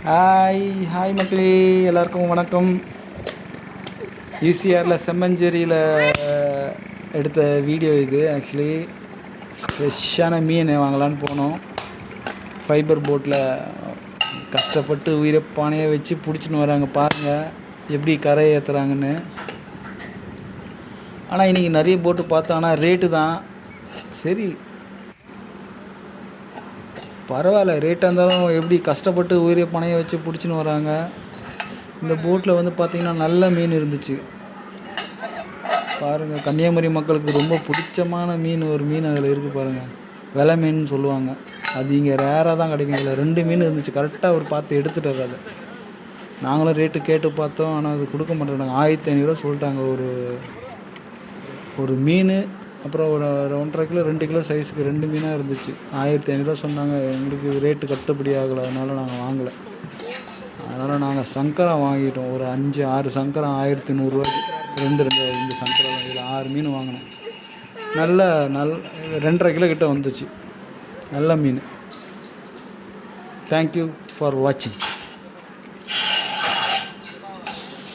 Hi hi மக்களே, எல்லாருக்கும் வணக்கம். ஈசிஆரில் செம்மஞ்சேரியில் எடுத்த வீடியோ இது. ஆக்சுவலி ஃப்ரெஷ்ஷான மீன் வாங்கலான்னு போனோம். ஃபைபர் போட்டில் கஷ்டப்பட்டு உயிரை பானையை வச்சு பிடிச்சின்னு வராங்க. பாருங்கள் எப்படி கரை ஏற்றுறாங்கன்னு. ஆனால் இன்றைக்கி நிறைய போட்டு பார்த்தோம். ஆனால் ரேட்டு தான் சரி, பரவாயில்ல. ரேட்டாக இருந்தாலும் எப்படி கஷ்டப்பட்டு உயிரை பணையை வச்சு பிடிச்சின்னு வராங்க. இந்த போட்டில் வந்து பார்த்திங்கன்னா நல்ல மீன் இருந்துச்சு. பாருங்கள், கன்னியாகுமரி மக்களுக்கு ரொம்ப பிடிச்சமான மீன் ஒரு மீன் அதில் இருக்குது பாருங்கள். வெலை மீன் சொல்லுவாங்க. அது இங்கே ரேராக தான் கிடைக்கும். இதில் 2 மீன் இருந்துச்சு. கரெக்டாக அவர் பார்த்து எடுத்துட்டார். அதை நாங்களும் ரேட்டு கேட்டு பார்த்தோம். ஆனால் அது கொடுக்க மாட்டேறாங்க. 1500 சொல்லிட்டாங்க ஒரு மீன். அப்புறம் ஒரு 1.5 கிலோ 2 கிலோ சைஸுக்கு 2 மீனாக இருந்துச்சு. 1500 சொன்னாங்க. எங்களுக்கு ரேட்டு கட்டுப்படி ஆகலை. அதனால் நாங்கள் வாங்கலை. அதனால் நாங்கள் சங்கரா வாங்கிட்டோம். ஒரு 5-6 சங்கரா 1100 2 சங்கரா. இதில் 6 மீன் வாங்கினோம். நல்ல 2.5 கிலோ கிட்ட வந்துச்சு. நல்ல மீன். தேங்க்யூ ஃபார் வாட்சிங்.